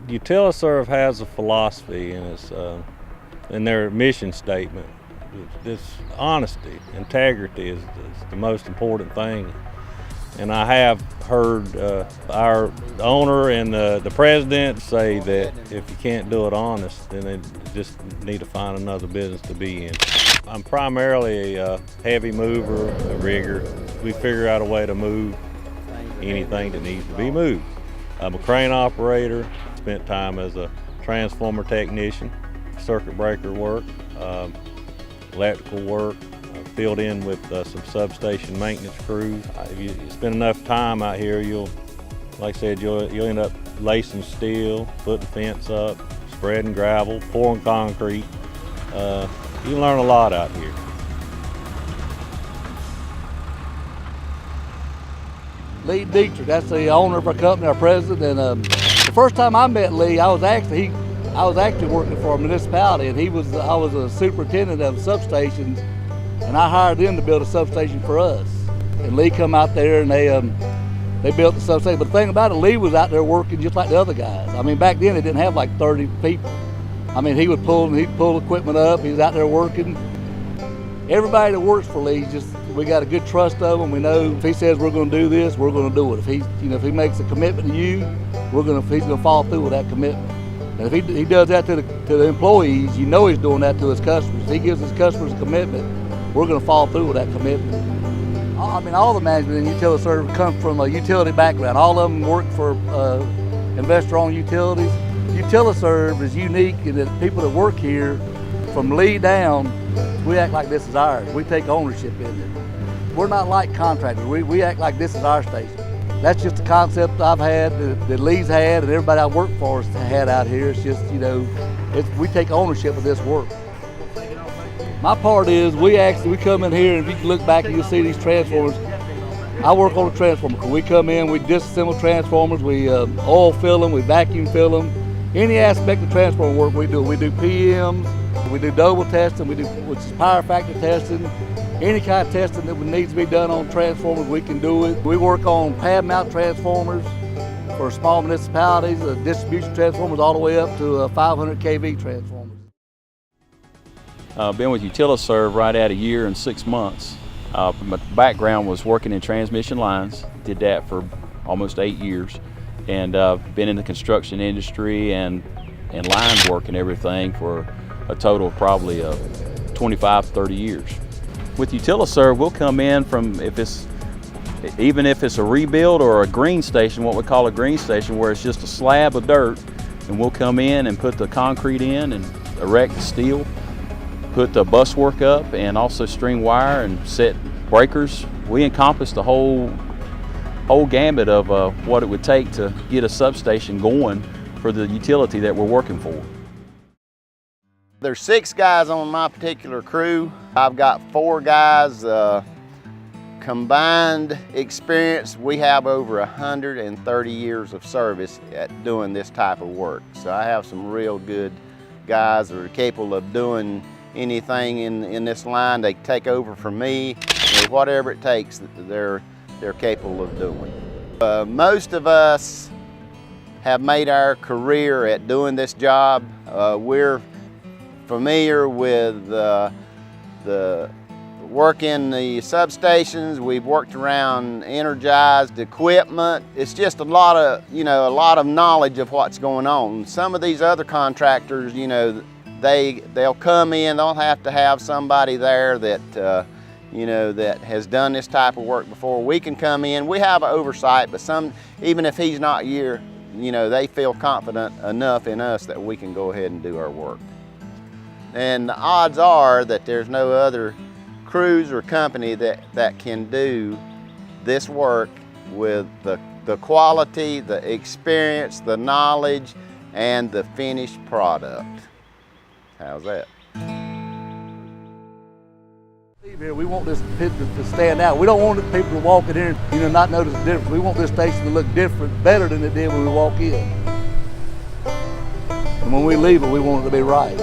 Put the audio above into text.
Utili-Serve has a philosophy and it's in their mission statement. This honesty, integrity is the most important thing. And I have heard our owner and the president say that if you can't do it honest, then they just need to find another business to be in. I'm primarily a heavy mover, a rigger. We figure out a way to move anything that needs to be moved. I'm a crane operator, spent time as a transformer technician, circuit breaker work, electrical work, filled in with some substation maintenance crews. If you spend enough time out here, like I said, you'll end up lacing steel, putting fence up, spreading gravel, pouring concrete. You can learn a lot out here. Lee Dietrich, that's the owner of our company, our president. And the first time I met Lee, I was actually working for a municipality, and I was a superintendent of substations, and I hired them to build a substation for us. And Lee come out there and they built the substation. But the thing about it, Lee was out there working just like the other guys. I mean, back then they didn't have like 30 people. I mean, he'd pull equipment up, he was out there working. Everybody that works for Lee, we got a good trust of him. We know if he says we're going to do this, we're going to do it. If he makes a commitment to you, he's going to follow through with that commitment. And if he does that to the employees, you know he's doing that to his customers. If he gives his customers a commitment, we're going to follow through with that commitment. I mean, all the management in Utili-Serve come from a utility background. All of them work for investor-owned utilities. Utili-Serve is unique in that people that work here, from Lee down, we act like this is ours. We take ownership in it. We're not like contractors. We act like this is our station. That's just the concept I've had, that Lee's had, and everybody I work for has had out here. It's just, we take ownership of this work. My part is we come in here, and if you can look back and you'll see these transformers. I work on a transformer. We come in, we disassemble transformers, we oil fill them, we vacuum fill them. Any aspect of transformer work we do. We do PMs, we do double testing, which is power factor testing. Any kind of testing that needs to be done on transformers, we can do it. We work on pad mount transformers for small municipalities, distribution transformers all the way up to 500 kV transformers. I've been with Utili-Serve right at a year and 6 months. My background was working in transmission lines, did that for almost 8 years, and been in the construction industry and line work and everything for a total of probably 25, 30 years. With Utili-Serve, we'll come in from, even if it's a rebuild or a green station, what we call a green station, where it's just a slab of dirt, and we'll come in and put the concrete in and erect the steel, put the bus work up, and also string wire and set breakers. We encompass the whole gamut of what it would take to get a substation going for the utility that we're working for. There's 6 guys on my particular crew. I've got 4 guys. Combined experience, we have over 130 years of service at doing this type of work. So I have some real good guys that are capable of doing anything in this line. They take over from me, and whatever it takes, they're capable of doing. Most of us have made our career at doing this job. We're familiar with the work in the substations. We've worked around energized equipment. It's just a lot of knowledge of what's going on. Some of these other contractors, they'll come in, they'll have to have somebody there that that has done this type of work before. We can come in, we have oversight, but even if he's not here, they feel confident enough in us that we can go ahead and do our work. And the odds are that there's no other crews or company that can do this work with the quality, the experience, the knowledge, and the finished product. How's that? Here, we want this pit to stand out. We don't want people to walk in here and not notice the difference. We want this station to look different, better than it did when we walk in. And when we leave it, we want it to be right.